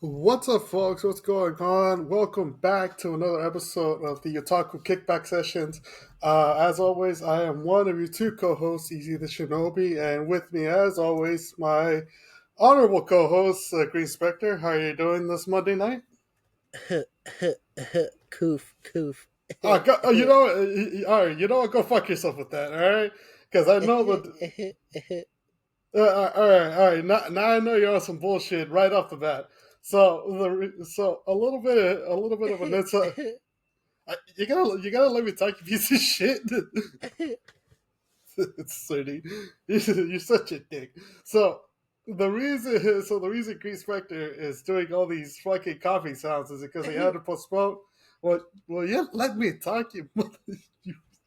What's up, folks? What's going on? Welcome back to another episode of the Otaku Kickback Sessions. As always, I am one of your two co-hosts, Easy the Shinobi, and with me, as always, my honorable co-host, Green Specter. How are you doing this Monday night? Coof, coof. You know what? All right, you know what? Go fuck yourself with that, all right? Because I know that. All right. Now I know you're on some bullshit right off the bat. So a little bit of an inside. You gotta let me talk, you piece of shit. It's Sony. You're such a dick. So the reason Green Spectre is doing all these fucking coughing sounds is because he had to postpone. Yeah, let me talk, you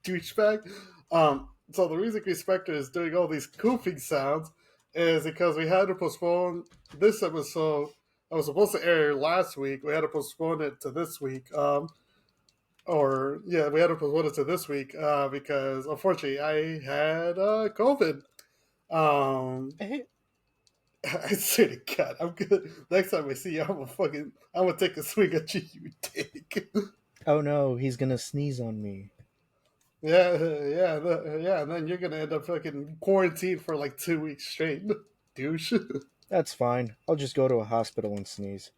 douchebag. So the reason Green Spectre is doing all these coughing sounds is because we had to postpone this episode. I was supposed to air last week. We had to postpone it to this week. We had to postpone it to this week because unfortunately I had COVID. Um, I swear to God, I'm good. Next time I see you, I'm gonna take a swing at you, you dick. Oh no, he's gonna sneeze on me. Yeah, and then you're gonna end up fucking quarantined for like 2 weeks straight, douche. That's fine. I'll just go to a hospital and sneeze.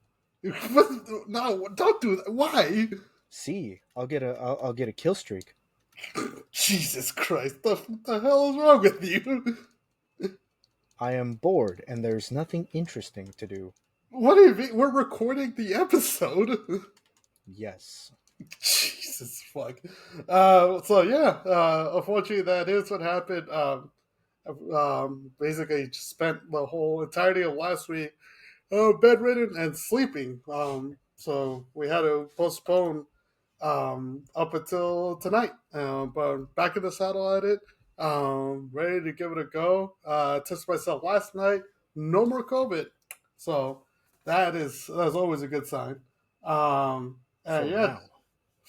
No, don't do that. Why? See, I'll get a kill streak. Jesus Christ, the hell is wrong with you? I am bored and there's nothing interesting to do. What do you mean? We're recording the episode. Yes. Jesus fuck. Unfortunately, that is what happened. Basically, just spent the whole entirety of last week bedridden and sleeping. So we had to postpone up until tonight. But back in the saddle at it, ready to give it a go. Tested myself last night. No more COVID. So that's always a good sign. For Yeah, now.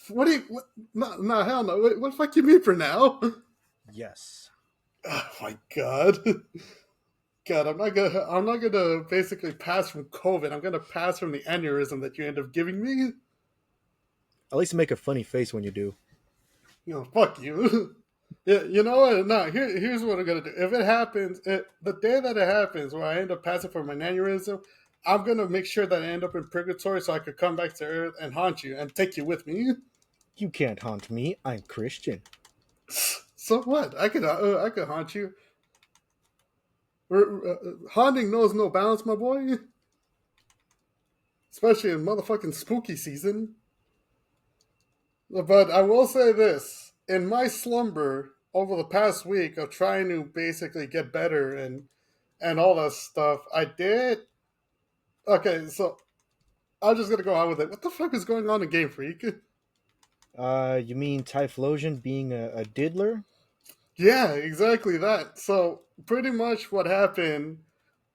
what do you? What, no, hell no. What the fuck you mean for now? Yes. Oh my god. God, I'm not gonna basically pass from COVID. I'm gonna pass from the aneurysm that you end up giving me. At least make a funny face when you do. Fuck you. Yeah, you know what? No, here's what I'm gonna do. If it happens, the day that it happens, where I end up passing from an aneurysm, I'm gonna make sure that I end up in purgatory so I could come back to Earth and haunt you and take you with me. You can't haunt me. I'm Christian. So what? I could haunt you. Haunting knows no bounds, my boy. Especially in motherfucking spooky season. But I will say this: in my slumber over the past week of trying to basically get better and all that stuff, I did. Okay, so I'm just gonna go on with it. What the fuck is going on in Game Freak? You mean Typhlosion being a diddler? Yeah, exactly that. So pretty much what happened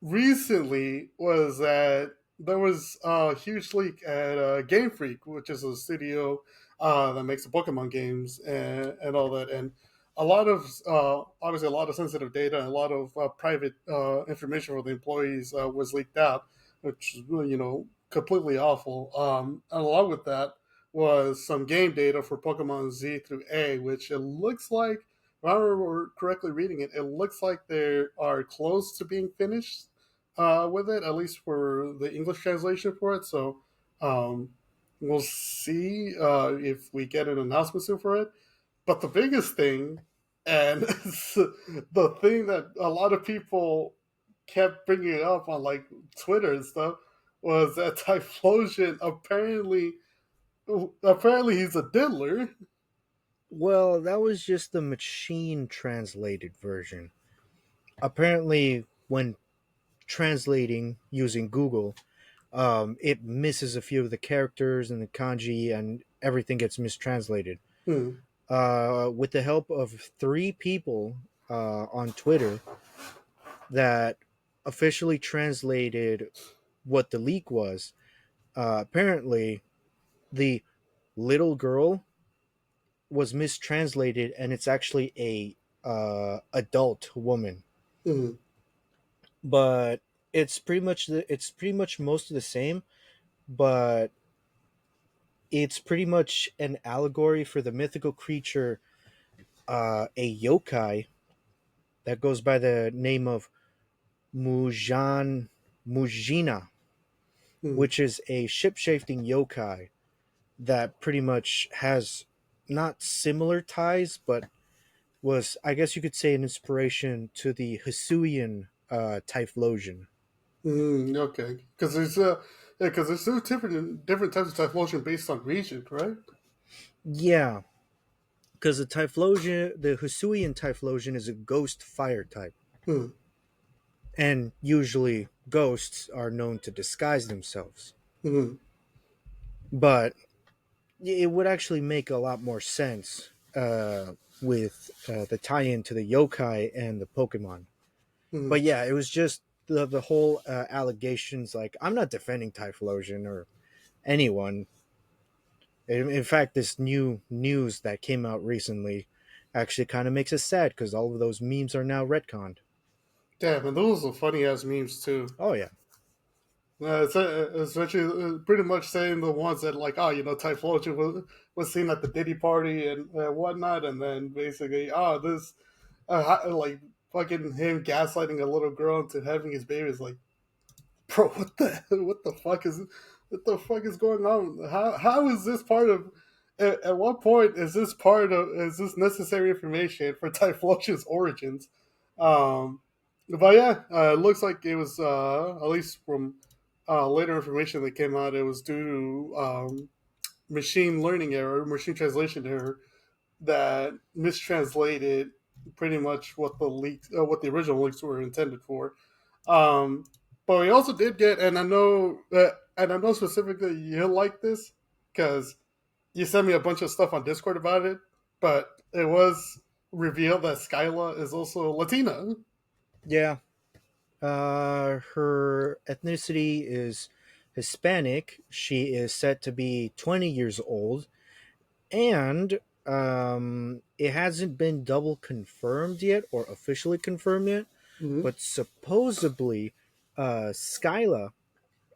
recently was that there was a huge leak at Game Freak, which is a studio that makes the Pokemon games and all that, and a lot of obviously a lot of sensitive data and a lot of private information for the employees was leaked out, which is really, completely awful. And along with that was some game data for Pokemon Z through A, which it looks like, if I remember correctly reading it, it looks like they are close to being finished with it, at least for the English translation for it. So we'll see if we get an announcement soon for it. But the biggest thing, and the thing that a lot of people kept bringing up on like Twitter and stuff, was that Typhlosion apparently he's a diddler. Well, that was just the machine translated version. Apparently, when translating using Google, it misses a few of the characters and the kanji, and everything gets mistranslated. Hmm. With the help of three people on Twitter that officially translated what the leak was, apparently the little girl was mistranslated, and it's actually a adult woman. Hmm. But It's pretty much most of the same, but it's pretty much an allegory for the mythical creature, a yokai that goes by the name of Mujina, Hmm. which is a ship-shifting yokai that pretty much has not similar ties, but was, I guess you could say, an inspiration to the Hisuian Typhlosion. Okay, because there's two different types of typhlosion based on region, right? Yeah, because the Hisuian Typhlosion is a ghost fire type, Hmm. and usually ghosts are known to disguise themselves. Hmm. But it would actually make a lot more sense with the tie-in to the yokai and the Pokemon. Hmm. But yeah, it was just the whole allegations. Like, I'm not defending Typhlosion or anyone. In fact, this new news that came out recently actually kind of makes us sad because all of those memes are now retconned. Damn, and those are funny ass memes too. Oh yeah, It's actually pretty much saying the ones that like, oh, Typhlosion was seen at the Diddy party and whatnot, and then basically, oh, this like fucking him gaslighting a little girl into having his baby is like, bro, what the fuck is going on? How is this part of? At what point is this is this necessary information for Typhlosion's origins? Um, but yeah, it looks like it was at least from later information that came out, it was due to machine learning error, machine translation error that mistranslated pretty much what the original leaks were intended for. Um, but we also did get, and I know specifically you'll like this because you sent me a bunch of stuff on Discord about it. But it was revealed that Skyla is also Latina. yeah. Her ethnicity is Hispanic. She is said to be 20 years old, and it hasn't been double confirmed yet or officially confirmed yet. Mhm. But supposedly, Skyla,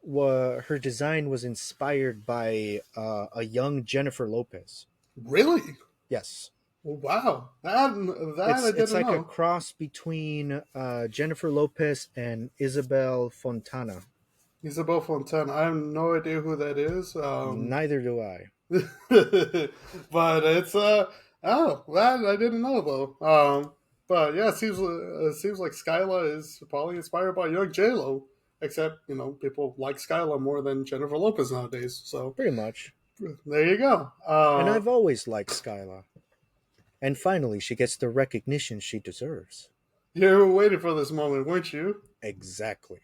her design was inspired by a young Jennifer Lopez. Really? Yes, Wow, that I it's didn't like a know. cross between Jennifer Lopez and Isabel Fontana. Isabel Fontana. I have no idea who that is. Neither do I. But it's oh, that I didn't know though. But yeah, it seems like Skyla is probably inspired by young J Lo. Except people like Skyla more than Jennifer Lopez nowadays. So Pretty much. there you go. And I've always liked Skyla. And finally, she gets the recognition she deserves. You were waiting for this moment, weren't you? Exactly.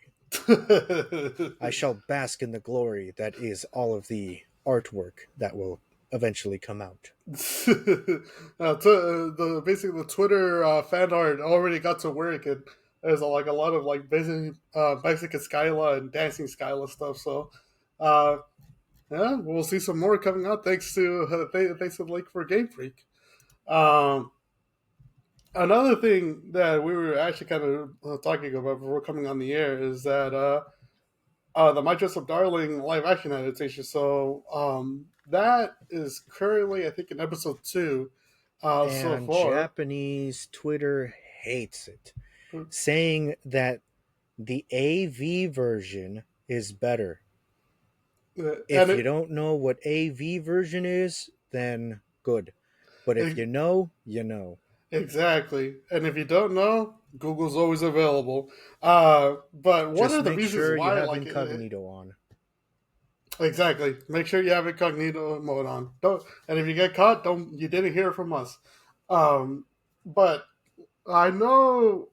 I shall bask in the glory that is all of the artwork that will eventually come out. Basically the Twitter fan art already got to work, and there's like a lot of like Mexican Skyla and dancing Skyla stuff. So uh, yeah, we'll see some more coming out thanks to thanks to the link for Game Freak. Um, Another thing that we were actually kind of talking about before coming on the air is that the My Dress Up Darling live action adaptation. So that is currently, I think, in episode two so And far. Japanese Twitter hates it, saying that the AV version is better. And If you don't know what AV version is, then good. But if it, you know, you know. exactly. And if you don't know, Google's always available. But one Just of the make reasons sure you why, have incognito on. exactly, make sure you have incognito mode on. Don't, and if you get caught, don't you didn't hear from us. But I know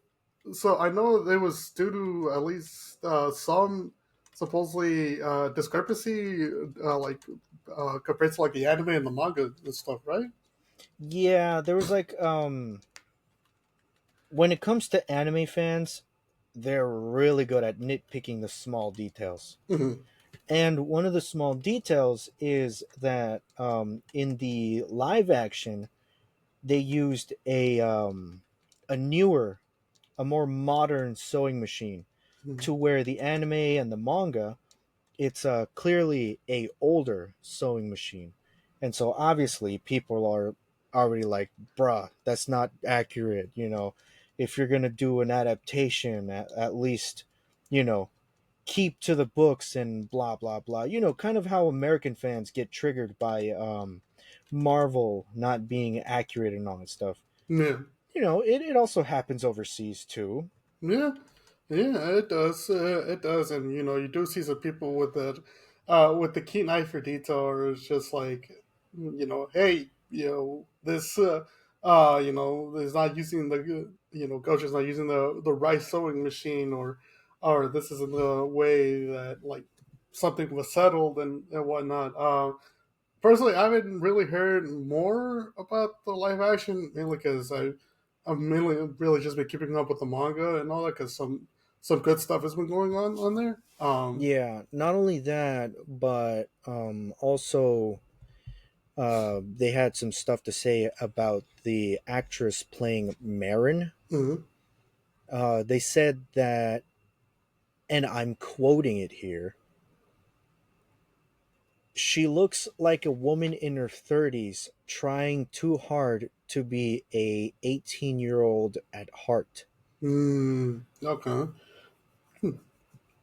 So I know it was due to at least some supposedly discrepancy, compared to like the anime and the manga and stuff, right? Yeah, there was like when it comes to anime fans, they're really good at nitpicking the small details. Hmm. And one of the small details is that in the live action, they used a newer, a more modern sewing machine. to where the anime and the manga, it's clearly a older sewing machine, and so obviously people are already like, bruh, that's not accurate. If you're gonna do an adaptation, at least, you know keep to the books and blah blah blah. Kind of how American fans get triggered by Marvel not being accurate and all that stuff. Yeah. It also happens overseas too. Yeah, yeah, it does. It does, and you do see some people with the keen eye for detail, or it's just like, hey, this, is not using the, Gojo's not using the right sewing machine, or this isn't the way that like something was settled and whatnot. Personally, I haven't really heard more about the live action, mainly because I've mainly really just been keeping up with the manga and all that, because some good stuff has been going on there. Yeah, not only that, but also they had some stuff to say about the actress playing Marin. Mhm. They said that, and I'm quoting it here, she looks like a woman in her 30s trying too hard to be a 18-year-old at heart. Okay.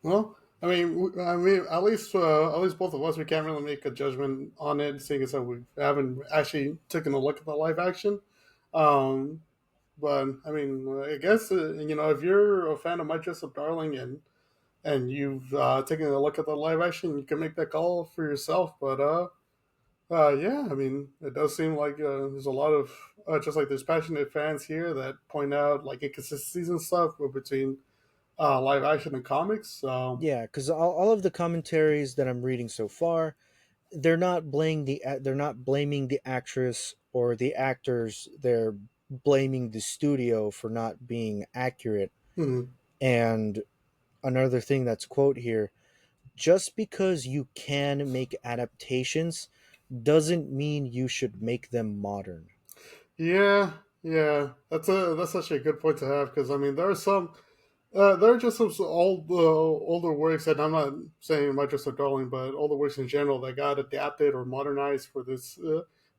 Well, I mean, at least both of us, we can't really make a judgment on it, seeing as that we haven't actually taken a look at the live action. Um, but I mean, I guess if you're a fan of My Dress Up Darling and you've taken a look at the live action, you can make that call for yourself. But yeah, I mean, it does seem like there's a lot of just like there's passionate fans here that point out like inconsistencies and stuff between live action and comics. So, Yeah, because all of the commentaries that I'm reading so far, they're not blaming the actress or the actors. They're blaming the studio for not being accurate. hmm, And another thing that's quote here: just because you can make adaptations doesn't mean you should make them modern. yeah, yeah, that's such a good point to have, because I mean there are some. There are just some older works, and I'm not saying My Dress Up Darling, but older works in general that got adapted or modernized for this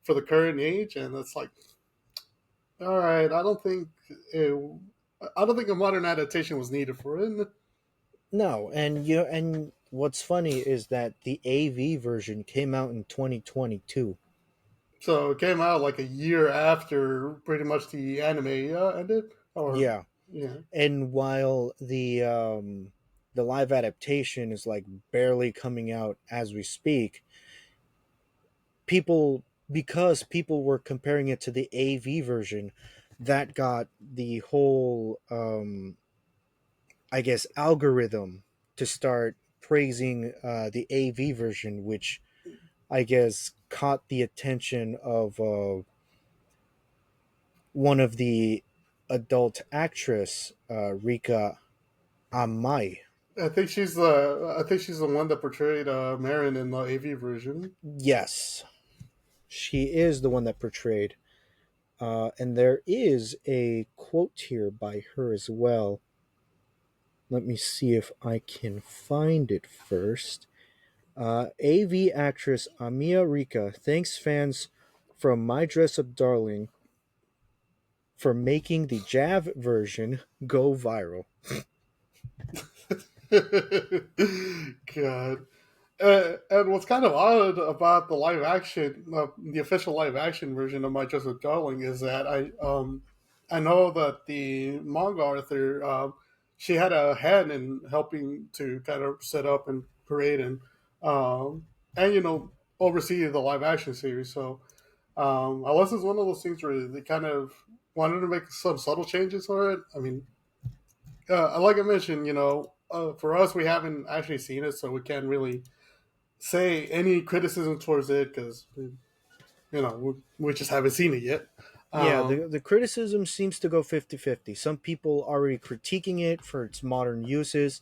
for the current age, and it's like, all right, it, I don't think a modern adaptation was needed for it. No, and what's funny is that the AV version came out in 2022. So it came out like a year after pretty much the anime ended, or Yeah, yeah, and while the live adaptation is like barely coming out as we speak, people because people were comparing it to the AV version, that got the whole I guess algorithm to start praising the AV version, which I guess caught the attention of one of the adult actress, Rika Amai. I think she's the one that portrayed Marin in the AV version. Yes, she is the one that portrayed. And there is a quote here by her as well. Let me see if I can find it first. AV actress Amia Rika thanks fans from My Dress Up Darling for making the Jav version go viral. God. And what's kind of odd about the official live action version of My Joseph Darling, is that I know that the manga author, she had a hand in helping to kind of set up and create and oversee the live action series. So unless it's one of those things where they kind of wanted to make some subtle changes for it. I mean, like I mentioned, for us, we haven't actually seen it, so we can't really say any criticism towards it, because we just haven't seen it yet. Yeah, Um, the criticism seems to go 50-50. Some people already critiquing it for its modern uses,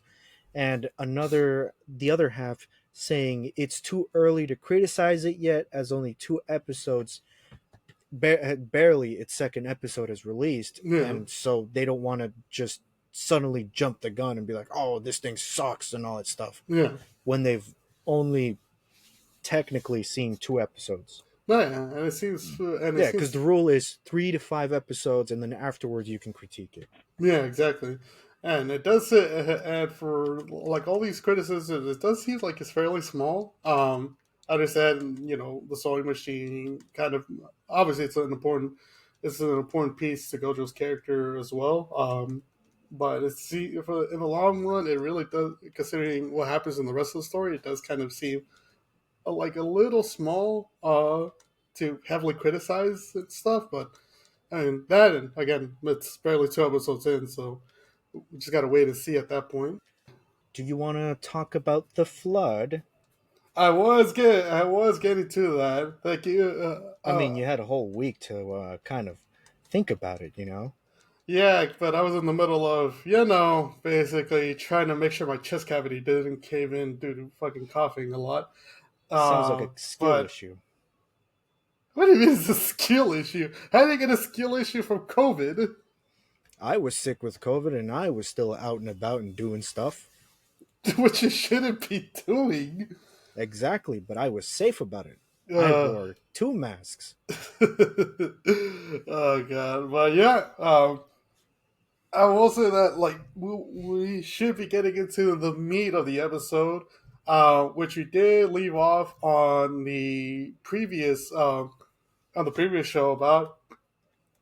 and the other half saying it's too early to criticize it yet, as only two episodes, barely its second episode is released, yeah, and so they don't want to just suddenly jump the gun and be like, "Oh, this thing sucks" and all that stuff Yeah. when they've only technically seen 2 episodes. No, yeah, and it Yeah, because the seems rule is 3 to 5 episodes, and then afterwards you can critique it. yeah, exactly. And it does add for like all these criticisms. It does seem like it's fairly small. I understand, the sewing machine kind of obviously it's an important piece to Gojo's character as well. But if in the long run, it really does. Considering what happens in the rest of the story, it does kind of seem like a little small to heavily criticize and stuff. But I mean that, and again, it's barely 2 episodes in, so we just gotta wait and see at that point. Do you want to talk about the flood? I was getting to that. Thank you. I mean, you had a whole week to kind of think about it, you know? Yeah, but I was in the middle of, basically trying to make sure my chest cavity didn't cave in due to fucking coughing a lot. Sounds like a skill But issue. what do you mean it's a skill issue? How did you get a skill issue from COVID? I was sick with COVID and I was still out and about and doing stuff. Which you shouldn't be doing. Exactly, but I was safe about it. I Uh, wore 2 masks. oh god, but yeah, I will say that like we should be getting into the meat of the episode, which we did leave off on the previous show about,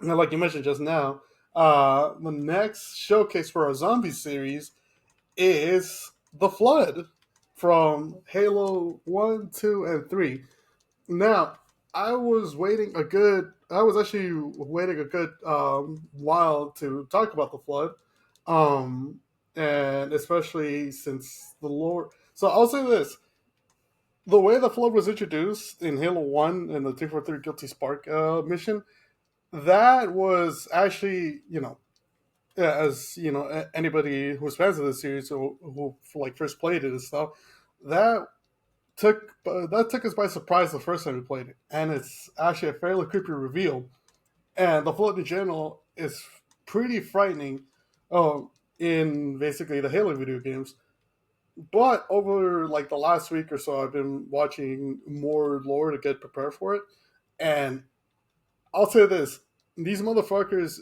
like you mentioned just now. The next showcase for our zombie series is the Flood from Halo 1, 2, and 3. Now, I was actually waiting a good while to talk about the flood, and especially since the lore. So I'll say this: the way the flood was introduced in Halo One and the 343 Guilty Spark mission, that was actually, as anybody who's fans of the series who like first played it and stuff, that that took us by surprise the first time we played it, and it's actually a fairly creepy reveal. And the flood in general is pretty frightening, in basically the Halo video games. But over like the last week or so, I've been watching more lore to get prepared for it, and I'll say this: these motherfuckers.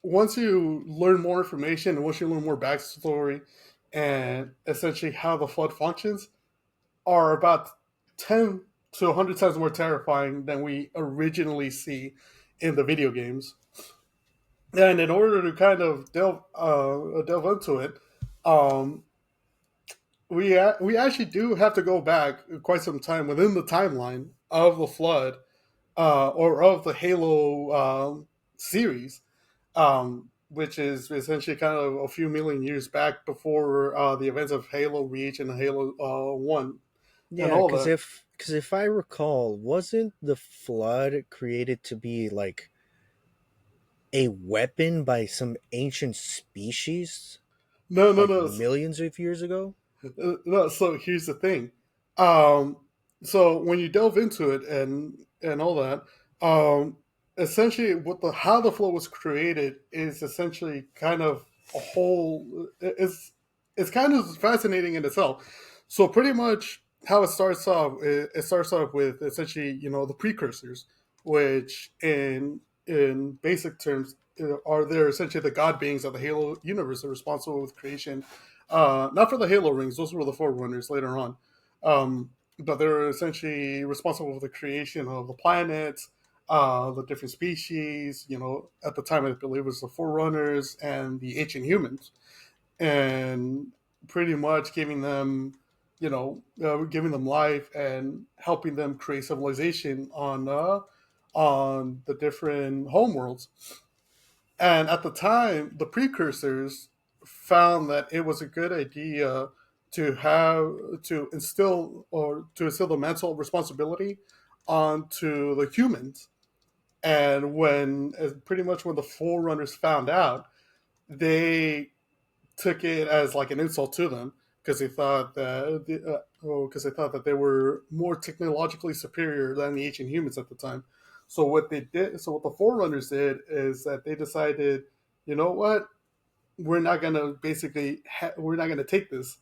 Once you learn more information and once you learn more backstory and essentially how the flood functions, are about 10 to 100 times more terrifying than we originally see in the video games. And in order to kind of delve into it, um, we actually do have to go back quite some time within the timeline of the flood, or of the Halo series, which is essentially kind of a few million years back before the events of Halo Reach and Halo 1 and Yeah, all because that. if I recall, wasn't the flood created to be like a weapon by some ancient species No, no, like no. millions of years ago? No, so here's the thing. Um, so when you delve into it and all that, essentially what the how the flow was created is essentially kind of a whole. It's kind of fascinating in itself. So pretty much how it starts off with essentially the precursors, which in basic terms are they're essentially the god beings of the Halo universe, are responsible with creation, not for the Halo rings; those were the Forerunners later on. But they're essentially responsible for the creation of the planets, the different species. At the time, I believe it was the Forerunners and the ancient humans, and pretty much giving them life and helping them create civilization on the different homeworlds. And at the time, the precursors found that it was a good idea to instill the mental responsibility onto the humans. And pretty much when the Forerunners found out, they took it as like an insult to them because they thought that they were more technologically superior than the ancient humans at the time. So what the Forerunners did is that they decided, you know what, we're not gonna we're not gonna take this,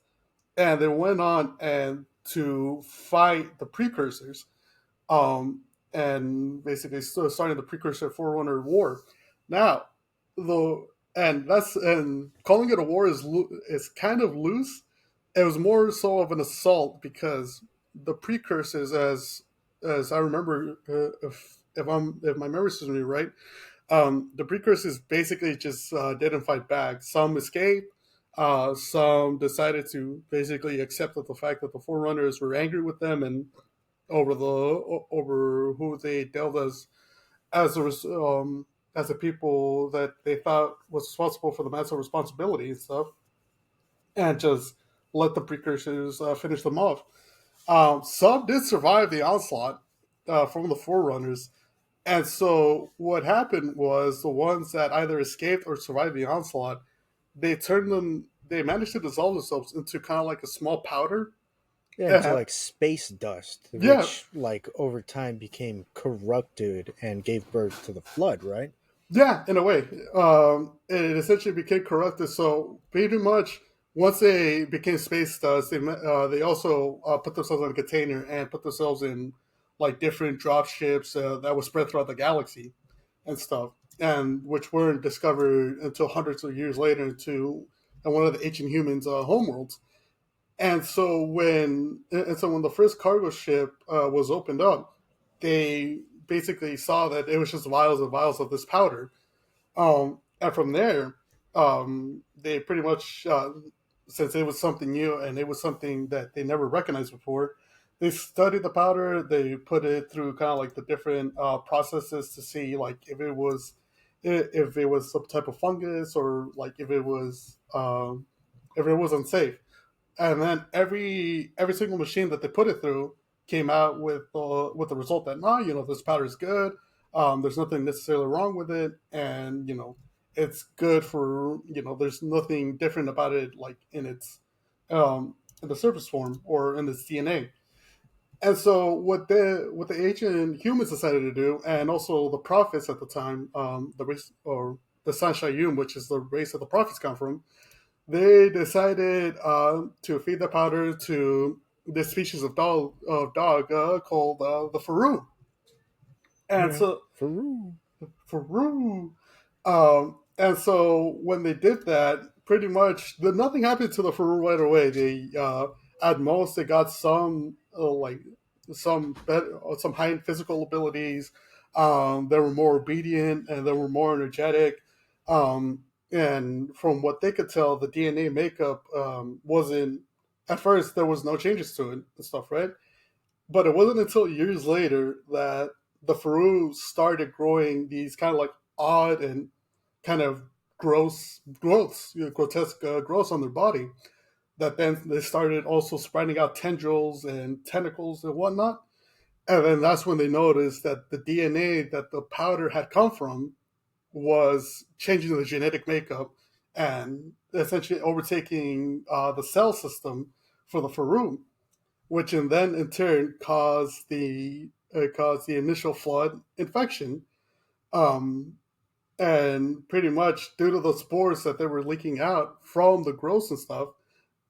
and they went on and to fight the precursors, um, and basically starting the precursor Forerunner War. Now, the and calling it a war is kind of loose. It was more so of an assault because the precursors, as I remember, if my memory serves me right, the precursors basically just didn't fight back. Some escaped. Some decided to basically accept that the fact that the Forerunners were angry with them and over who they dealt as as the people that they thought was responsible for the massive responsibility and stuff, and just let the precursors finish them off. Some did survive the onslaught from the Forerunners, and so what happened was the ones that either escaped or survived the onslaught, they managed to dissolve themselves into kind of like a small powder. Yeah, into Uh, like space dust, yeah, which like over time became corrupted and gave birth to the flood, right? Yeah, in a way, it essentially became corrupted. So pretty much, once they became space dust, they also put themselves in a container and put themselves in like different drop ships that were spread throughout the galaxy and stuff, and which weren't discovered until hundreds of years later into one of the ancient humans' homeworlds. And so when the first cargo ship was opened up, they basically saw that it was just vials and vials of this powder, and from there, they pretty much, since it was something new and it was something that they never recognized before, they studied the powder. They put it through kind of like the different processes to see like if it was some type of fungus or like if it was unsafe. And then every single machine that they put it through came out with the result that this powder is good. There's nothing necessarily wrong with it, and it's good for there's nothing different about it like in the surface form or in its DNA. And so what the ancient humans decided to do, and also the prophets at the time, the race or the Sanshayum, which is the race that the prophets come from, they decided to feed the powder to this species of dog called the Faru. And Yeah, so Faru. Faru. And so when they did that, pretty much nothing happened to the Faru right away. They at most they got some high physical abilities. They were more obedient and they were more energetic. And from what they could tell, the DNA makeup wasn't. At first, there was no changes to it and stuff, right? But it wasn't until years later that the Faru started growing these kind of like odd and kind of grotesque growths on their body. That then they started also spreading out tendrils and tentacles and whatnot. And then that's when they noticed that the DNA that the powder had come from was changing the genetic makeup and essentially overtaking the cell system for the Faru, which in turn caused the initial flood infection. Um, and pretty much due to the spores that they were leaking out from the growths and stuff,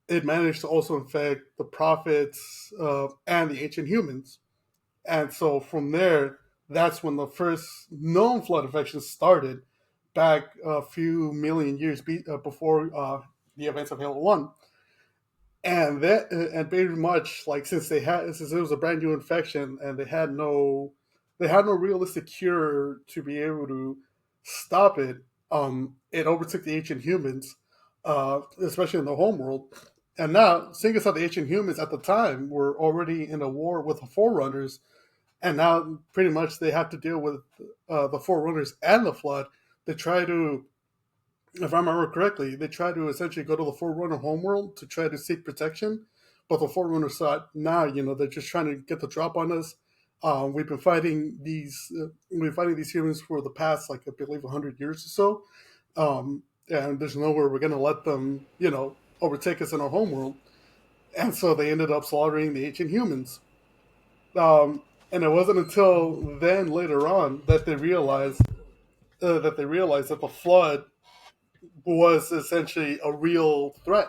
it managed to also infect the prophets and the ancient humans. And so from there, that's when the first known flood infections started back a few million years before the events of Halo 1. And pretty much like since it was a brand new infection and they had no realistic cure to be able to stop it. It overtook the ancient humans, especially in the homeworld. And now, seeing as how the ancient humans at the time were already in a war with the Forerunners, and now pretty much they have to deal with the Forerunners and the Flood to try to, if I remember correctly, they tried to essentially go to the Forerunner homeworld to try to seek protection, but the Forerunner thought, nah, they're just trying to get the drop on us. We've been fighting these humans for the past, like I believe, 100 years or so, and there's nowhere we're gonna let them, overtake us in our homeworld. And so they ended up slaughtering the ancient humans. And it wasn't until then, later on, that they realized that the flood was essentially a real threat.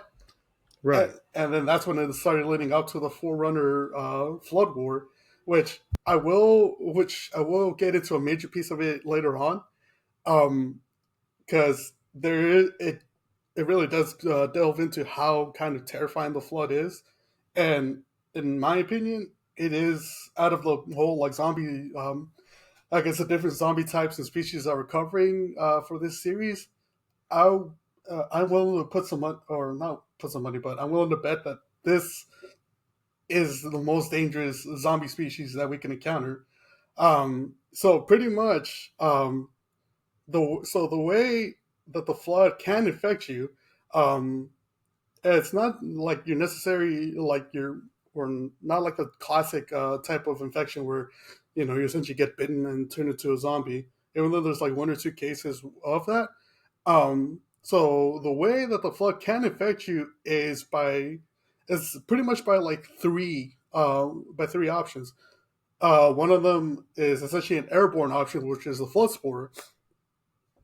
Right. And then that's when it started leading up to the Forerunner Flood War, which I will get into a major piece of it later on, because there is it really does delve into how kind of terrifying the flood is, and in my opinion, it is out of the whole like zombie. I guess the different zombie types and species that we're covering for this series. I I'm willing to put some money, or not put some money, but I'm willing to bet that this is the most dangerous zombie species that we can encounter. So pretty much, the way that the flood can infect you, um, it's not like your necessary like your or not like a classic type of infection where you essentially get bitten and turn into a zombie. Even though there's like one or two cases of that, so the way that the flood can affect you is pretty much by three options. One of them is essentially an airborne option, which is the flood spore,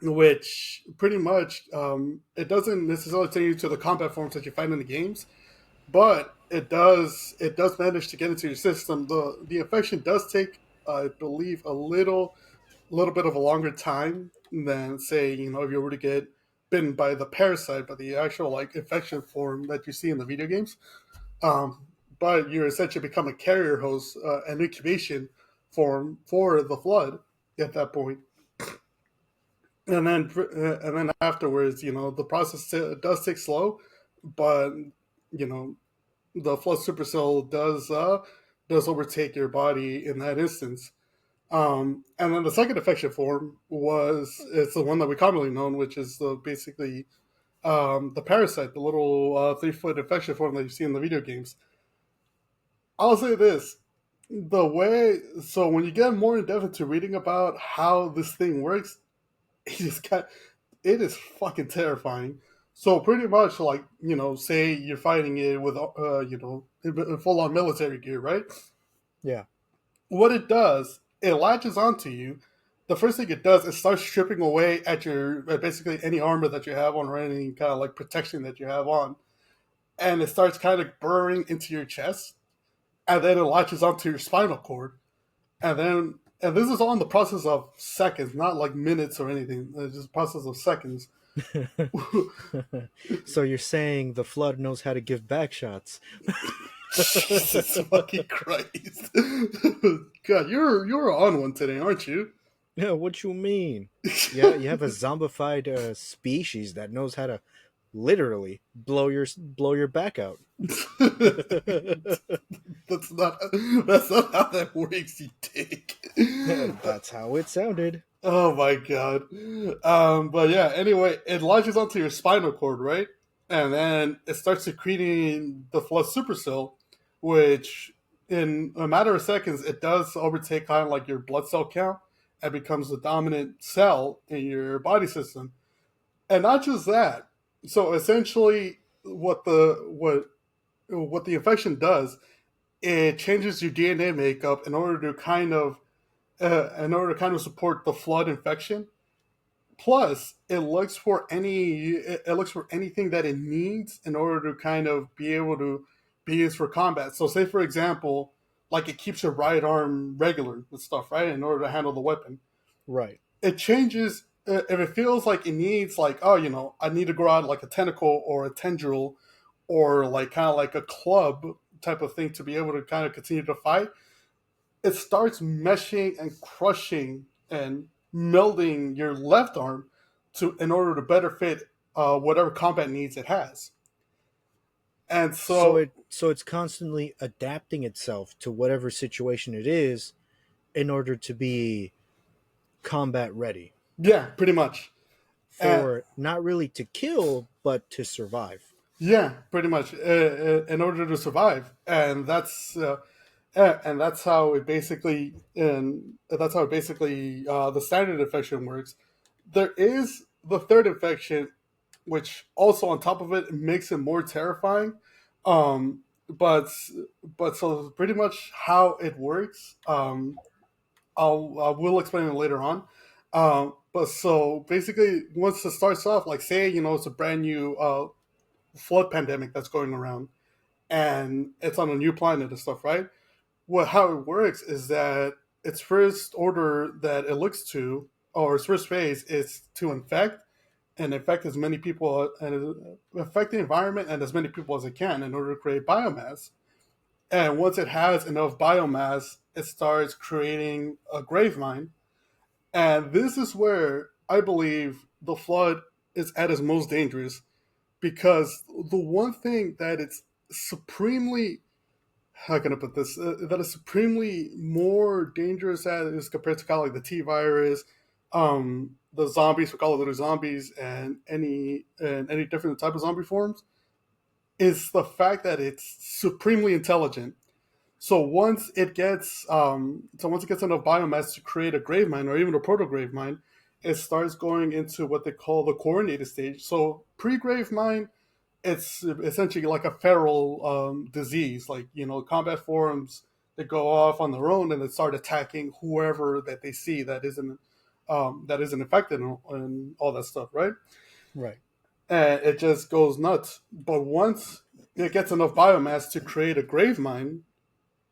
which pretty much it doesn't necessarily take you to the combat forms that you find in the games, but it does manage to get into your system. The infection does take, I believe, a little bit of a longer time than say if you were to get bitten by the parasite, by the actual like infection form that you see in the video games. But you essentially become a carrier host, an incubation form for the flood at that point, and then afterwards, the process does take slow, but you know the flood supercell does overtake your body in that instance. And then the second infection form it's the one that we commonly known, which is basically the parasite, the little 3 foot infection form that you see in the video games. I'll say this: so when you get more in depth into reading about how this thing works, it is it is fucking terrifying. So pretty much, like say you're fighting it with in full on military gear, right? Yeah. What it does, it latches onto you. The first thing it does is start stripping away at basically any armor that you have on or any kind of like protection that you have on, and it starts kind of burrowing into your chest, and then it latches onto your spinal cord, and this is all in the process of seconds, not like minutes or anything. It's just a process of seconds. So you're saying the flood knows how to give back shots? Jesus fucking Christ! God, you're on one today, aren't you? Yeah, what you mean? Yeah, you have a zombified species that knows how to literally blow your back out. that's not that's not how that works, you dick. That's how it sounded. Oh my god. But yeah, anyway, it launches onto your spinal cord, right? And then it starts secreting the flood supercell, which in a matter of seconds it does overtake kind of like your blood cell count and becomes the dominant cell in your body system. And not just that. So essentially what the infection does, it changes your DNA makeup in order to kind of support the flood infection. Plus, it looks for anything that it needs in order to kind of be able to be used for combat. So, say for example, like it keeps your right arm regular and stuff, right? In order to handle the weapon, Right. it changes. If it feels like it needs, like, oh, I need to grow out like a tentacle or a tendril, or like kind of like a club type of thing to be able to kind of continue to fight, it starts meshing and crushing and melding your left arm to in order to better fit whatever combat needs it has. And So so, it's constantly adapting itself to whatever situation it is in order to be combat ready, yeah, pretty much. And for not really to kill but to survive. yeah, pretty much, in order to survive. And that's how it basically the standard infection works. There is the third infection, which also on top of it makes it more terrifying. But so pretty much how it works, I will explain it later on. But so basically, once it starts off, like say it's a brand new flood pandemic that's going around, and it's on a new planet and stuff, right? Well, how it works is that its first order that it looks to, or its first phase, is to infect and infect as many people and affect the environment and as many people as it can in order to create biomass. And once it has enough biomass, it starts creating a grave mine. And this is where I believe the flood is at its most dangerous, because the one thing that it's supremely, how can I put this, that is supremely more dangerous at is compared to kind of like the T virus, the zombies, we call it little zombies, and any different type of zombie forms, is the fact that it's supremely intelligent. So once it gets enough biomass to create a grave mine or even a proto grave mine, it starts going into what they call the coordinated stage. So pre grave mine, it's essentially like a feral disease. Like combat forms that go off on their own and they start attacking whoever that they see that isn't infected and all that stuff, right? Right. And it just goes nuts. But once it gets enough biomass to create a grave mine,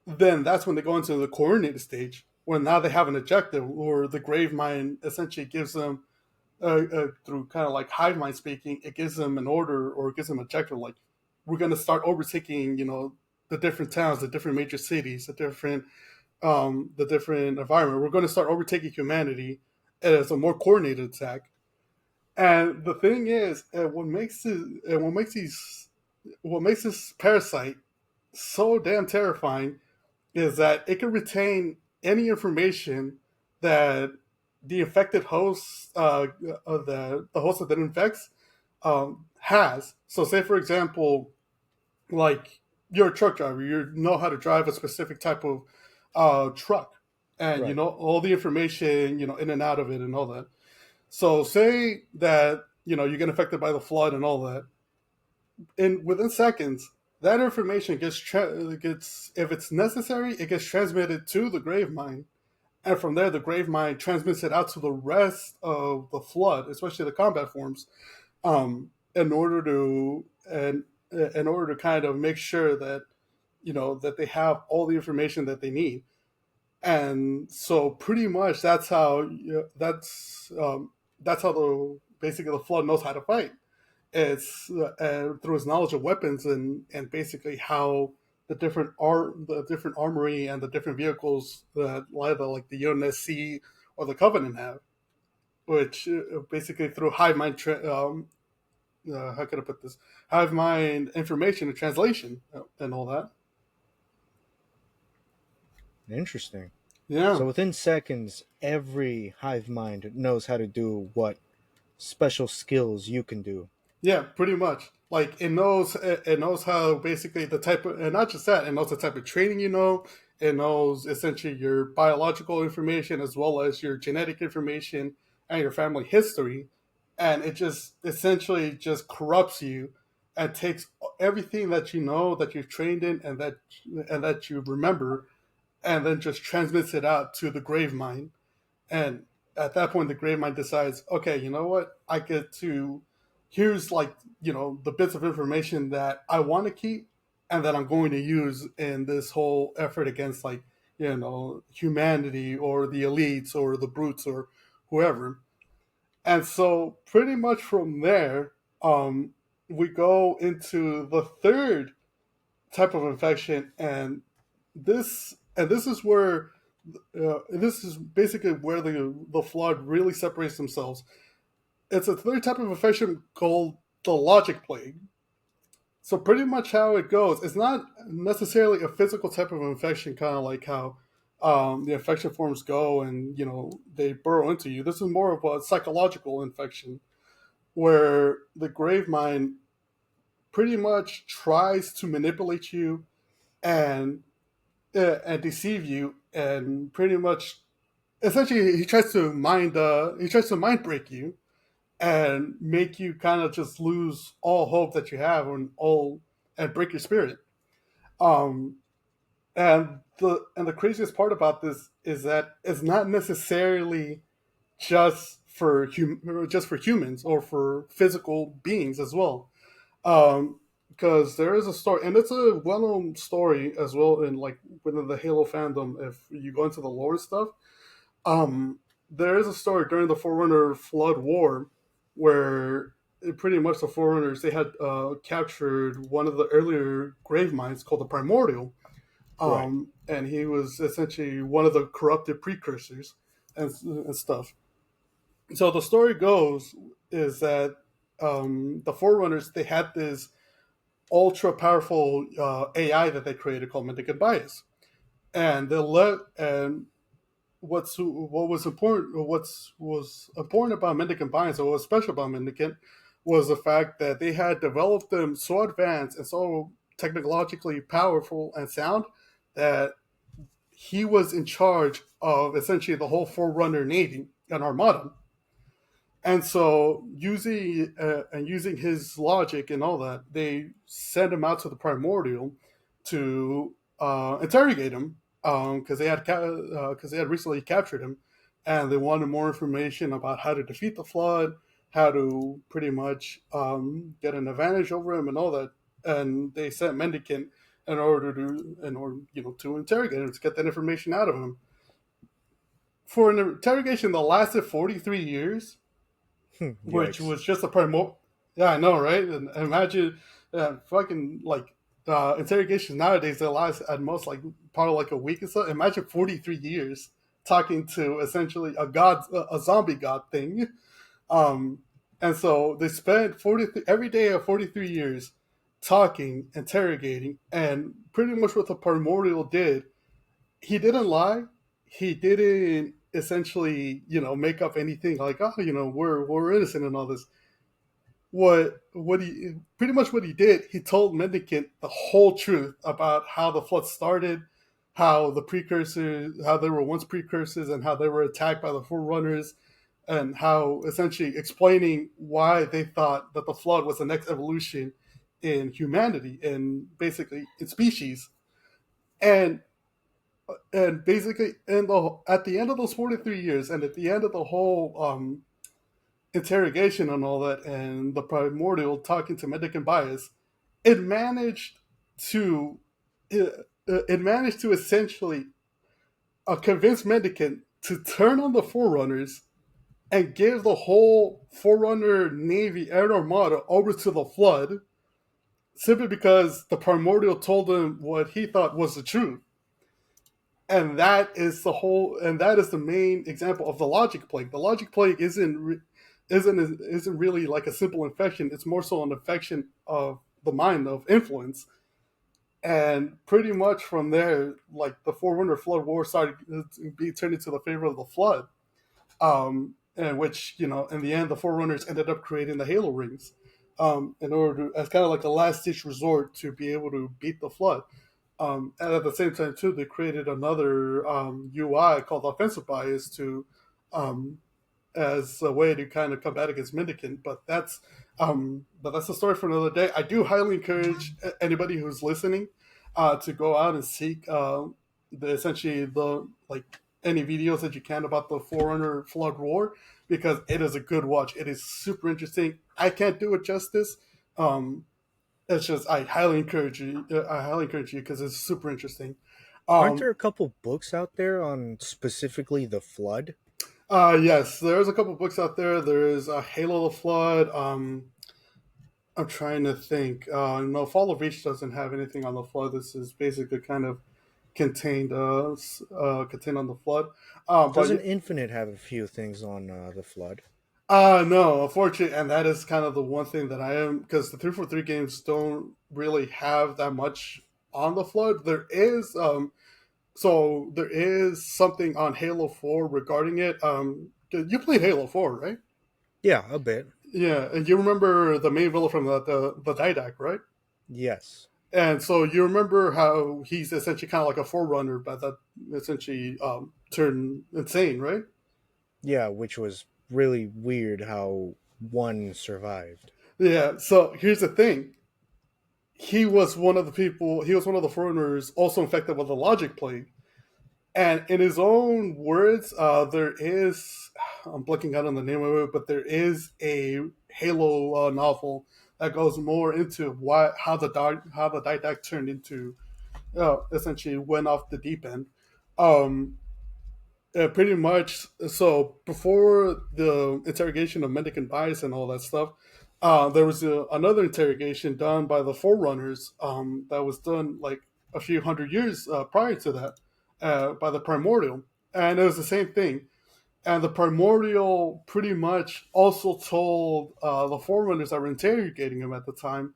then that's when they go into the coordinated stage, where now they have an objective, or the grave mine essentially gives them, through kind of like hive mind speaking, it gives them an order or it gives them an objective, like we're going to start overtaking, the different towns, the different major cities, the different environment. We're going to start overtaking humanity as a more coordinated attack. And the thing is, what makes this parasite so damn terrifying is that it can retain any information that the infected host, the host that it infects, has. So, say for example, like you're a truck driver, you know how to drive a specific type of truck, and you Right. know all the information, in and out of it, and all that. So, say that you get infected by the flood and all that, and within seconds, that information gets, if it's necessary, it gets transmitted to the grave mine, and from there, the grave mine transmits it out to the rest of the flood, especially the combat forms, in order to kind of make sure that that they have all the information that they need. And so, pretty much, that's how the basically the flood knows how to fight. It's through his knowledge of weapons and basically how the different armory and the different vehicles that either like the UNSC or the Covenant have, which basically through hive mind how can I put this, hive mind information and translation, and all that. Interesting. Yeah. So within seconds, every hive mind knows how to do what special skills you can do. Yeah, pretty much. Like it knows how basically the type of, and not just that, it knows the type of training you know. It knows essentially your biological information as well as your genetic information and your family history, and it just essentially just corrupts you and takes everything that you know, that you've trained in, and that you remember, and then just transmits it out to the grave mine. And at that point, the grave mind decides, okay, you know what? I get to, here's like, the bits of information that I want to keep and that I'm going to use in this whole effort against, like, humanity or the elites or the brutes or whoever. And so, pretty much from there, we go into the third type of infection, and this is where this is basically where the flood really separates themselves. It's a third type of infection called the logic plague. So pretty much how it goes, it's not necessarily a physical type of infection, kind of like how the infection forms go and they burrow into you. This is more of a psychological infection where the grave mind pretty much tries to manipulate you and and deceive you, and pretty much essentially he tries to mind break you and make you kind of just lose all hope that you have and break your spirit. um and the craziest part about this is that it's not necessarily just for humans or for physical beings as well. Um, because there is a story, and it's a well-known story as well in like within the Halo fandom. If you go into the lore and stuff, there is a story during the Forerunner Flood War where pretty much the Forerunners they had captured one of the earlier grave mines called the Primordial, Right. and he was essentially one of the corrupted precursors and stuff. So the story goes is that the Forerunners they had this ultra powerful AI that they created called Mendicant Bias, and they let and what was important was important about Mendicant Bias or what was special about Mendicant was the fact that they had developed them so advanced and so technologically powerful and sound that he was in charge of essentially the whole Forerunner Navy and Armada. And so, using his logic and all that, they sent him out to the Primordial to interrogate him because they had recently captured him, and they wanted more information about how to defeat the Flood, how to pretty much get an advantage over him, and all that. And they sent Mendicant in order to interrogate him to get that information out of him. For an interrogation that lasted 43 years, which Yikes. was just a primordial. Yeah, I know, right? And imagine fucking like interrogations nowadays that last at most like probably like a week or so. Imagine 43 years talking to essentially a zombie god thing. Um, and so they spent 40 every day of 43 years talking, interrogating, and pretty much what the primordial did. He didn't lie. He didn't essentially make up anything like we're innocent and all this. What he pretty much what he did, he told Mendicant the whole truth about how the flood started, how they were once precursors, and how they were attacked by the Forerunners, and how essentially explaining why they thought that the flood was the next evolution in humanity and basically in species. And basically, at the end of those 43 years, and at the end of the whole interrogation and all that, and the primordial talking to Medic Bias, it managed to it managed to essentially convince Mendicant to turn on the Forerunners and give the whole Forerunner Navy Air Armada over to the Flood, simply because the primordial told him what he thought was the truth. And that is the main example of the logic plague. The logic plague isn't really like a simple infection. It's more so an infection of the mind, of influence. And pretty much from there, like the Forerunner Flood War started to be turned into the favor of the Flood, and which in the end the Forerunners ended up creating the Halo rings, in order to, as kind of like a last ditch resort to be able to beat the Flood. And at the same time, too, they created another UI called offensive bias to um, as a way to kind of combat against Mendicant. But that's a story for another day. I do highly encourage anybody who's listening to go out and seek essentially the like any videos that you can about the Forerunner Flood War, because it is a good watch. It is super interesting. I can't do it justice. Um, it's just I highly encourage you. I highly encourage you because it's super interesting. Aren't Um, there a couple books out there on specifically the flood? yes, there's a couple books out there. There's Halo the Flood. I'm trying to think. No, Fall of Reach doesn't have anything on the flood. This is basically kind of contained on the flood. Doesn't But Infinite have a few things on the flood? no, unfortunately, and that is kind of the one thing that I am, because the 343 games don't really have that much on the flood. There is something on Halo 4 regarding it. You played Halo 4, right? Yeah, a bit. Yeah, and you remember the main villain from the Didac, right? Yes. And so you remember how he's essentially kind of like a forerunner, but that essentially turned insane, right? Yeah, which was really weird how one survived. Yeah. So here's the thing: he was one of the foreigners also infected with the logic plague. And in his own words, there is, I'm blanking out on the name of it, but there is a Halo novel that goes more into how the didact turned into, essentially went off the deep end. Um, Pretty much. So before the interrogation of Mendicant Bias and all that stuff, there was another interrogation done by the Forerunners that was done like a few hundred years prior to that by the Primordial, and it was the same thing. And the Primordial pretty much also told the Forerunners that were interrogating him at the time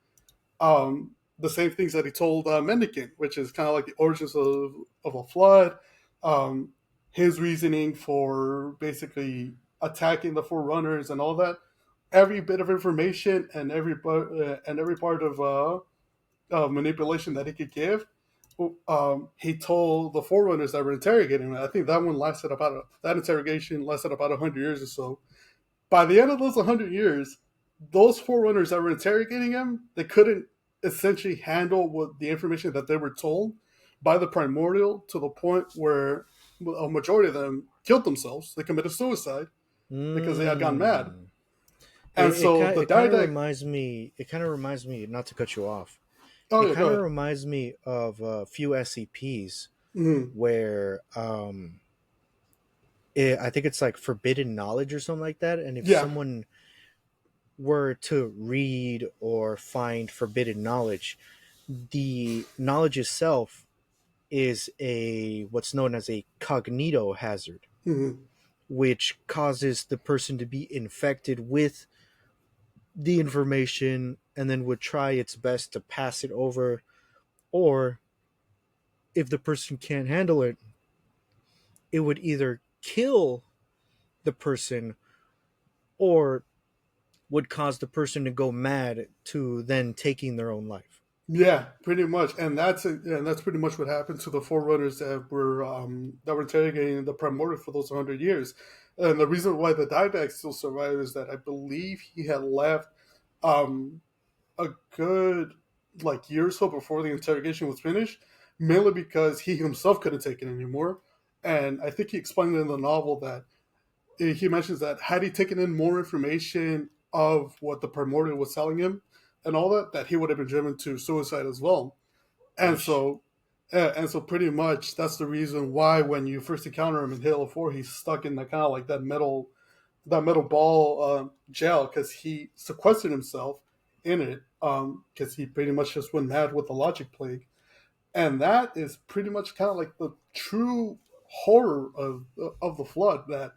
the same things that he told Mendicant, which is kind of like the origins of a flood, um, his reasoning for basically attacking the Forerunners and all that. Every bit of information and every part of manipulation that he could give, he told the Forerunners that were interrogating him. I think that interrogation lasted about 100 years or so. By the end of those 100 years, those Forerunners that were interrogating him, they couldn't essentially handle what the information that they were told by the Primordial to the point where a majority of them killed themselves. They committed suicide because they had gone mad. Mm. And so the It kind of didact. reminds me. It kind of reminds me. Not to cut you off. Oh It yeah, go kind of ahead. reminds me of a few SCPs Mm-hmm. where I think it's like forbidden knowledge or something like that. And if Yeah. someone were to read or find forbidden knowledge, the knowledge itself is a what's known as a cognito hazard, Mm-hmm. which causes the person to be infected with the information and then would try its best to pass it over, or if the person can't handle it, it would either kill the person or would cause the person to go mad to then taking their own life. Yeah, pretty much, and that's pretty much what happened to the Forerunners that were interrogating the Primordial for those 100 years. And the reason why the Didact still survived is that I believe he had left um, a good like year or so before the interrogation was finished, mainly because he himself couldn't take it anymore. And I think he explained in the novel that he mentions that had he taken in more information of what the Primordial was telling him and all that, that he would have been driven to suicide as well. And Yeesh. so, and so pretty much that's the reason why when you first encounter him in Halo 4, he's stuck in that kind of like that metal ball jail because he sequestered himself in it because he pretty much just went mad with the logic plague, and that is pretty much kind of like the true horror of the flood. That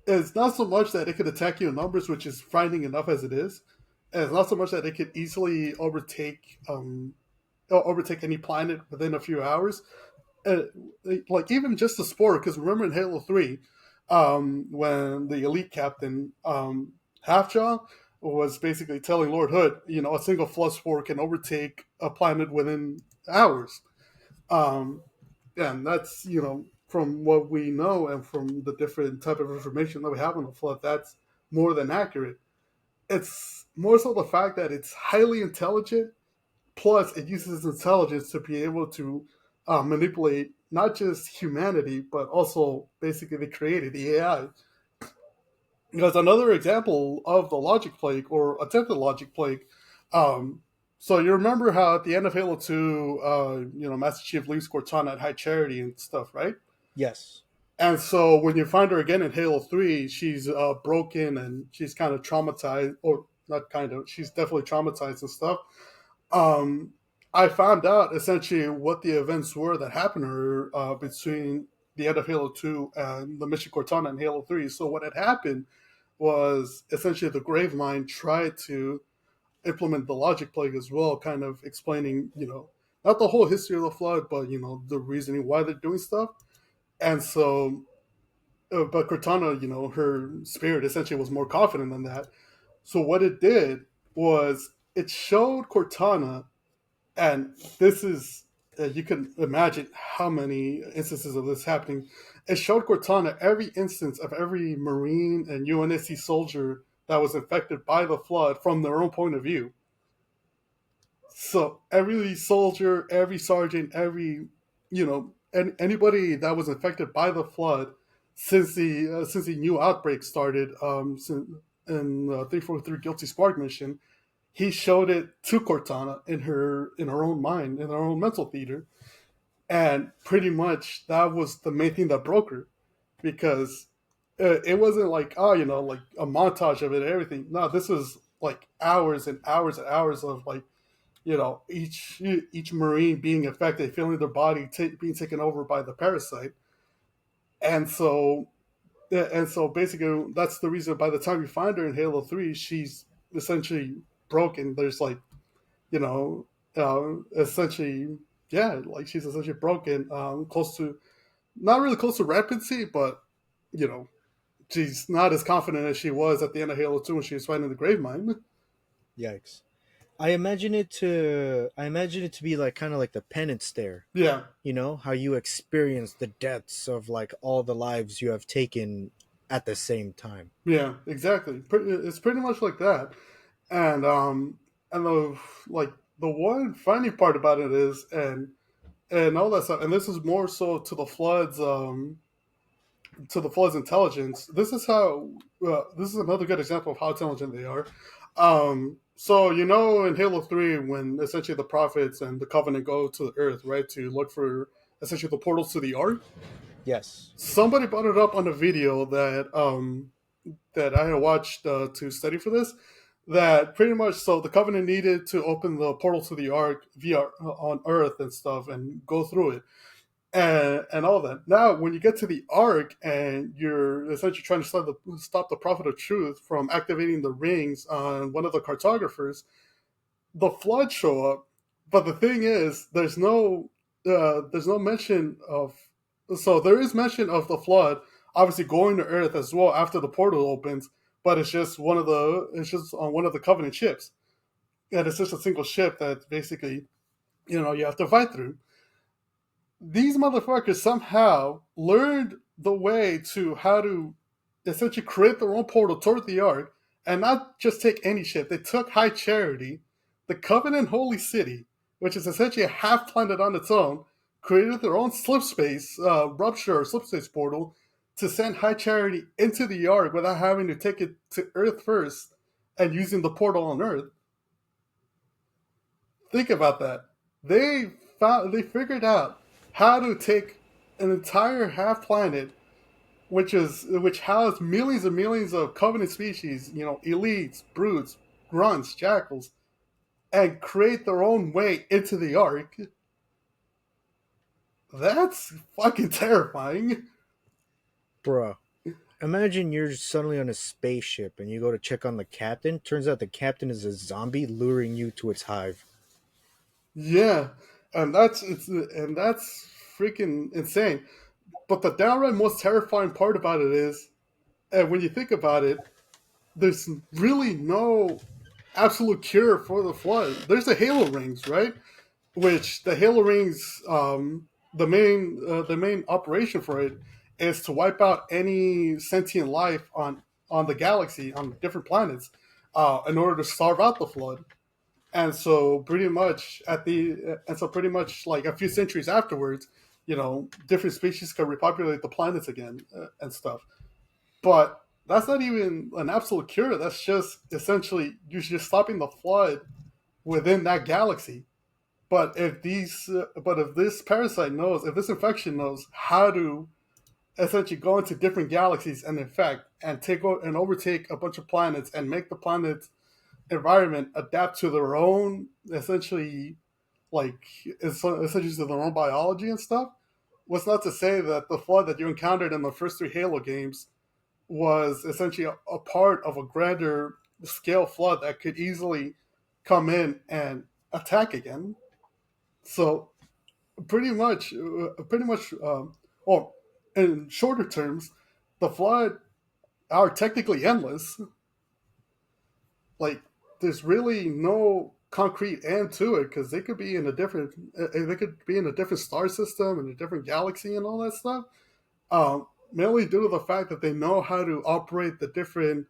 it's not so much that it could attack you in numbers, which is frightening enough as it is. And it's not so much that it could easily overtake any planet within a few hours. Uh, like even just the spore, because remember in Halo 3, when the elite captain Halfjaw was basically telling Lord Hood, a single flood spore can overtake a planet within hours. Um, and that's from what we know and from the different type of information that we have on the flood, that's more than accurate. It's more so the fact that it's highly intelligent. Plus, it uses intelligence to be able to manipulate not just humanity, but also basically the created, the AI. Because another example of the logic plague or attempted logic plague. Um, so you remember how at the end of Halo 2, Master Chief leaves Cortana at High Charity and stuff, right? Yes. And so when you find her again in Halo 3, she's broken and she's kind of traumatized, or not kind of, she's definitely traumatized and stuff. um, I found out essentially what the events were that happened to her between the end of Halo 2 and the mission Cortana in Halo 3. So, what had happened was essentially the Gravemind tried to implement the logic plague as well, kind of explaining, not the whole history of the flood, but, the reasoning why they're doing stuff. And so, but Cortana, her spirit essentially was more confident than that. So, what it did was it showed Cortana, and this is you can imagine how many instances of this happening. It showed Cortana every instance of every Marine and UNSC soldier that was infected by the flood from their own point of view. So every soldier, every sergeant, every anybody that was infected by the flood since the new outbreak started in 343 Guilty Spark mission. He showed it to Cortana in her own mind, in her own mental theater, and pretty much that was the main thing that broke her because it wasn't like, oh, like a montage of it and everything. No, this was like hours and hours and hours of like, each marine being affected, feeling their body being taken over by the parasite, and so basically that's the reason. By the time you find her in Halo 3, she's essentially broken. There's like, you know, essentially, yeah, like she's essentially broken, close to, not really close to rampancy, but you know, she's not as confident as she was at the end of Halo 2 when she was fighting the Grave Mine. Yikes. I imagine it to be like kind of like the penance stare. Yeah, You know, how you experience the deaths of like all the lives you have taken at the same time. yeah, exactly. It's pretty much like that. And the like the one funny part about it is, and all that stuff, and this is more so to the flood's intelligence. This is another good example of how intelligent they are. So in Halo 3, when essentially the prophets and the Covenant go to the Earth, right, to look for essentially the portals to the Ark. Yes. Somebody brought it up on a video that I had watched to study for this. That pretty much, so the Covenant needed to open the portal to the Ark via on Earth and stuff and go through it and all that. Now, when you get to the Ark and you're essentially trying to stop the Prophet of Truth from activating the rings on one of the cartographers, the Flood show up. But the thing is, there's no mention of. So there is mention of the Flood, obviously going to Earth as well after the portal opens. But it's just on one of the Covenant ships, and it's just a single ship that basically you have to fight through. These motherfuckers somehow learned the way to how to essentially create their own portal toward the Ark, and not just take any ship. They took High Charity, the Covenant Holy City, which is essentially a half planet on its own, created their own slip space rupture or slip space portal to send High Charity into the Ark without having to take it to Earth first and using the portal on Earth. Think about that. They figured out how to take an entire half planet, which housed millions and millions of Covenant species, elites, brutes, grunts, jackals, and create their own way into the Ark. That's fucking terrifying. Bruh. Imagine you're suddenly on a spaceship and you go to check on the captain. Turns out the captain is a zombie luring you to its hive. Yeah, and that's freaking insane. But the downright most terrifying part about it is, and when you think about it, there's really no absolute cure for the flood. There's the Halo rings, right? Which the Halo rings, the main operation for it is to wipe out any sentient life on the galaxy, on different planets, in order to starve out the flood. And so pretty much like a few centuries afterwards, different species can repopulate the planets again, and stuff. But that's not even an absolute cure. That's just essentially you're just stopping the flood within that galaxy. But if this parasite knows, if this infection knows how to essentially go into different galaxies and infect and and overtake a bunch of planets and make the planet's environment adapt to their own, essentially, like essentially to their own biology and stuff. What's not to say that the flood that you encountered in the first three Halo games was essentially a part of a grander scale flood that could easily come in and attack again. So pretty much, well, in shorter terms, the flood are technically endless. Like, there's really no concrete end to it because they could be in a different star system and a different galaxy and all that stuff. Mainly due to the fact that they know how to operate the different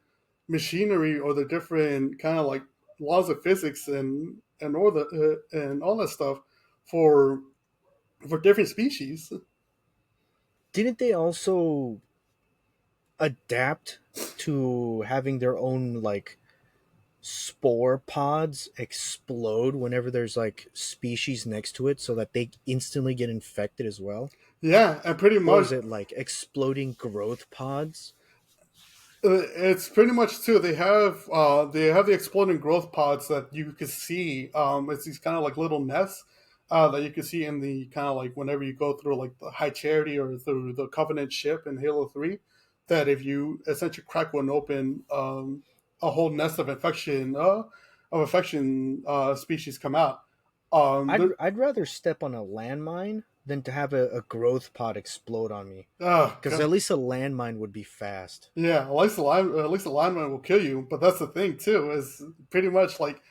machinery or the different kind of like laws of physics and all that stuff for different species. didn't they also adapt to having their own like spore pods explode whenever there's like species next to it so that they instantly get infected as well? Yeah, and pretty Or much is it like exploding growth pods? it's pretty much too. They have the exploding growth pods that you can see. It's these kind of like little nests that you can see in the kind of like whenever you go through like the High Charity or through the Covenant ship in Halo 3. That if you essentially crack one open, a whole nest of infection species come out. I'd There, I'd rather step on a landmine than to have a growth pod explode on me. Because at God, least a landmine would be fast. yeah, at least the lineman will kill you. But that's the thing too is pretty much like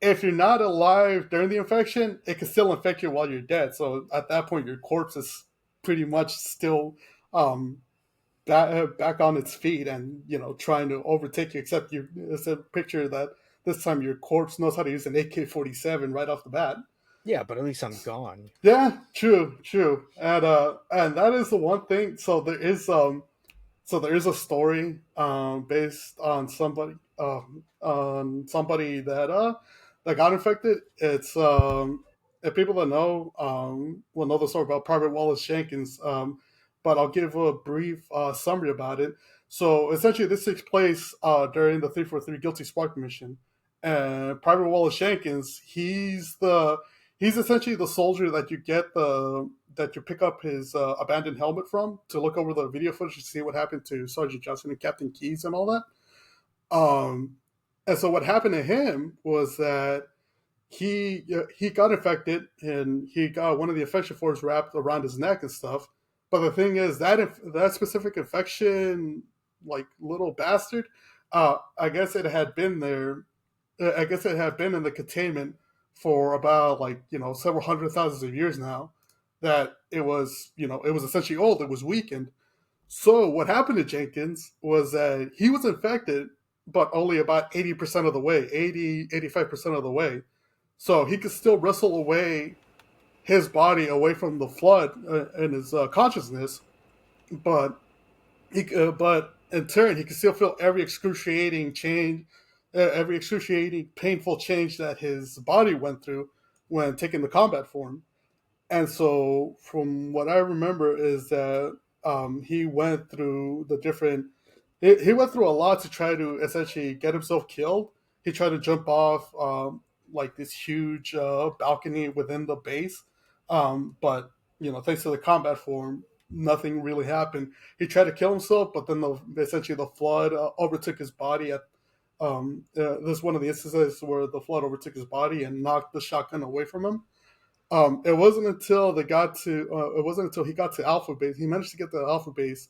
if you're not alive during the infection, it can still infect you while you're dead. So at that point, your corpse is pretty much still um, back on its feet and trying to overtake you. Except you, it's a picture that this time your corpse knows how to use an AK-47 right off the bat. Yeah, but at least I'm gone. Yeah, true, true, and that is the one thing. So there is a story based on somebody that got infected. It's if people that know will know the story about Private Wallace Jenkins. But I'll give a brief summary about it. So essentially, this takes place during the 343 Guilty Spark mission, and Private Wallace Jenkins, he's essentially the soldier that you pick up his abandoned helmet from to look over the video footage to see what happened to Sergeant Johnson and Captain Keyes and all that. Um, and so what happened to him was that he got infected and he got one of the infection forms wrapped around his neck and stuff. But the thing is that specific infection, like little bastard, I guess it had been there. I guess it had been in the containment for about like several hundred thousands of years now. That it was essentially old. It was weakened. So what happened to Jenkins was that he was infected, but only about 80% of the way, 85% of the way. So he could still wrestle away his body away from the flood and his consciousness, but but in turn he could still feel every excruciating change, every excruciating painful change that his body went through when taking the combat form. And so, from what I remember, is that he went through the different. He went through a lot to try to essentially get himself killed. He tried to jump off like this huge balcony within the base, but thanks to the combat form, nothing really happened. He tried to kill himself, but then essentially the flood overtook his body. This is one of the instances where the flood overtook his body and knocked the shotgun away from him. It wasn't until he got to Alpha Base. He managed to get to Alpha Base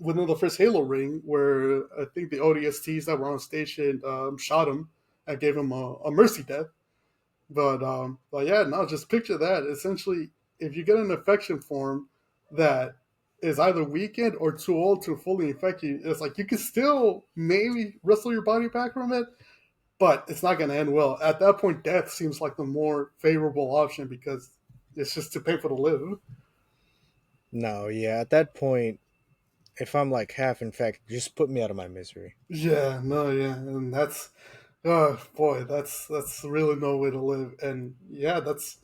within the first Halo ring, where I think the ODSTs that were on station shot him and gave him a mercy death. But yeah, no, just picture that. Essentially, if you get an infection form that is either weakened or too old to fully infect you, it's like you can still maybe wrestle your body back from it, but it's not going to end well. At that point, death seems like the more favorable option because it's just too painful to live. No, yeah, at that point, if I'm like half infected, just put me out of my misery. Yeah, no, yeah, and that's, oh boy, that's really no way to live. And yeah, that's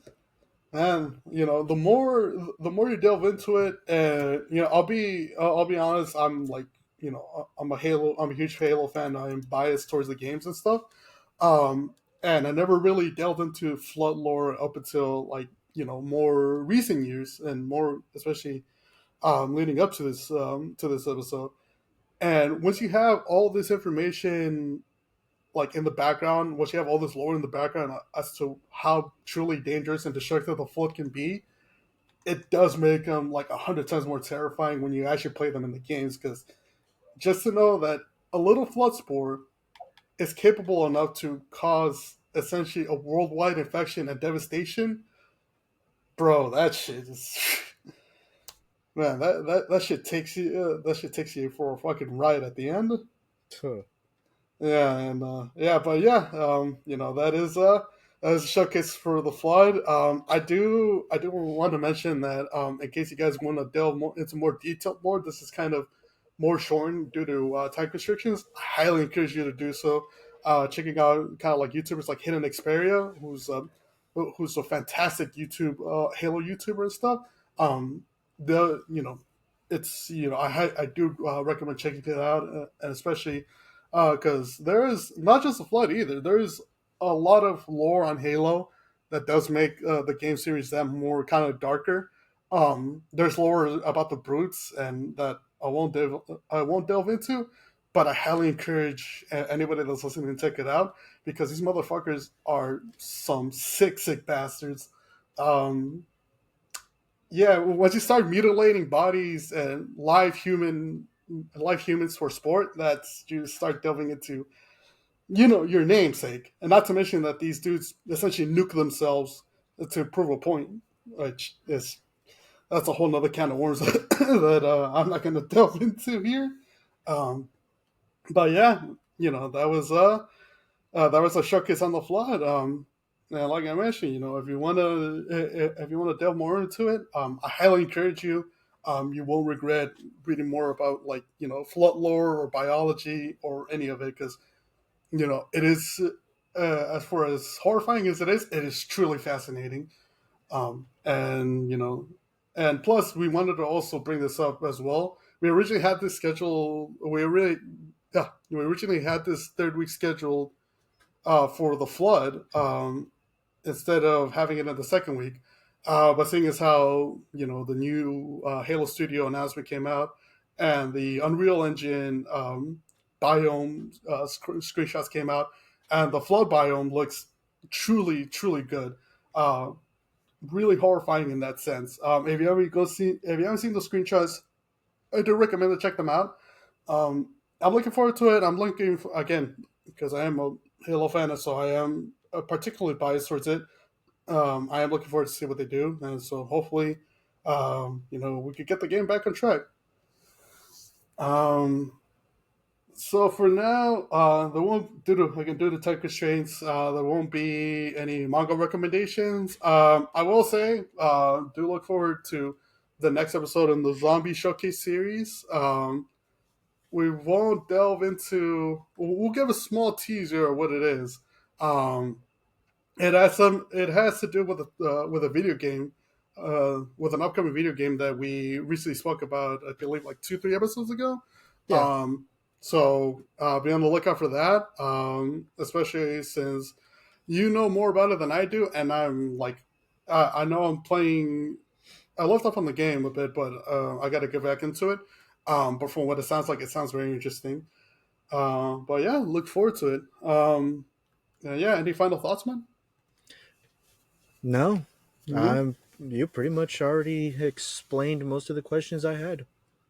man, the more you delve into it, and I'll be honest, I'm like I'm a huge Halo fan. I'm biased towards the games and stuff. And I never really delved into flood lore up until like more recent years and more especially leading up to this episode. And once you have all this information like in the background, once you have all this lore in the background as to how truly dangerous and destructive the flood can be, it does make them like 100 times more terrifying when you actually play them in the games. Because just to know that a little flood spore is capable enough to cause essentially a worldwide infection and devastation, bro, that shit is man, that shit takes you for a fucking ride at the end. Tuh. Yeah, and yeah, but yeah, that is as a showcase for the flood. I do want to mention that in case you guys want to delve more into more detailed lore, this is kind of more shortened due to time constrictions. I highly encourage you to do so. Checking out kind of like YouTubers like Hidden Xperia, who's a fantastic YouTube Halo YouTuber and stuff. The you know it's I do recommend checking it out, and especially because there is not just a flood either. There is a lot of lore on Halo that does make the game series that more kind of darker. There's lore about the brutes, and that I won't delve into, but I highly encourage anybody that's listening to check it out because these motherfuckers are some sick bastards. Um, yeah, once you start mutilating bodies and live humans for sport, that's you start delving into your namesake, and not to mention that these dudes essentially nuke themselves to prove a point, which is that's a whole nother can of worms that I'm not going to delve into here. Um, but yeah, that was a showcase on the flood. And like I mentioned, if you want to delve more into it, I highly encourage you. You won't regret reading more about like flood lore or biology or any of it because it is as far as horrifying as it is truly fascinating. And and plus we wanted to also bring this up as well. We originally had this schedule. We originally had this third week scheduled for the flood instead of having it in the second week. But seeing as how the new Halo Studio announcement came out and the Unreal Engine biome screenshots came out, and the flood biome looks truly good. Uh, Really horrifying in that sense. If you haven't seen the screenshots, I do recommend to check them out. I'm looking forward to it. I'm looking for, again because I am a Halo fan, so I am particularly biased towards it. I am looking forward to see what they do, and so hopefully, we could get the game back on track. Um, so for now, there won't due to time constraints. There won't be any manga recommendations. I will say, do look forward to the next episode in the Zombie Showcase series. We won't delve into. We'll give a small teaser of what it is. Um, it has to do with a video game, with an upcoming video game that we recently spoke about. I believe like 2 3 episodes ago. Yeah. So be on the lookout for that. Especially since you know more about it than I do, and I'm like, I know I'm playing. I left off on the game a bit, but I got to get back into it. But from what it sounds very interesting. But yeah, look forward to it. Yeah, any final thoughts, man? No, No. you pretty much already explained most of the questions I had.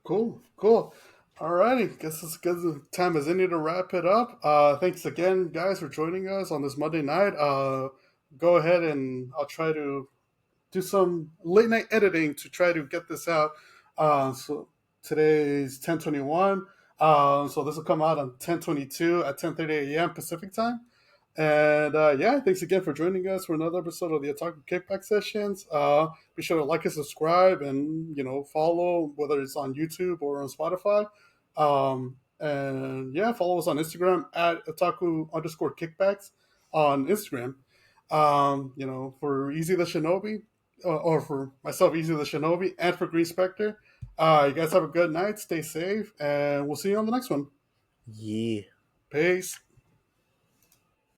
Cool. Alrighty, guess it's good time as any to wrap it up. Thanks again, guys, for joining us on this Monday night. Go ahead and I'll try to do some late night editing to try to get this out. So today's 10:21. So this will come out on 10:22 at 10:30 a.m. Pacific time. And yeah, thanks again for joining us for another episode of the Otaku Kickback Sessions. Be sure to like and subscribe, and follow whether it's on YouTube or on Spotify. And yeah, follow us on Instagram at Otaku_kickbacks on Instagram. For Easy the Shinobi, or for myself, Easy the Shinobi, and for Green Specter. You guys have a good night, stay safe, and we'll see you on the next one. Yeah. Peace.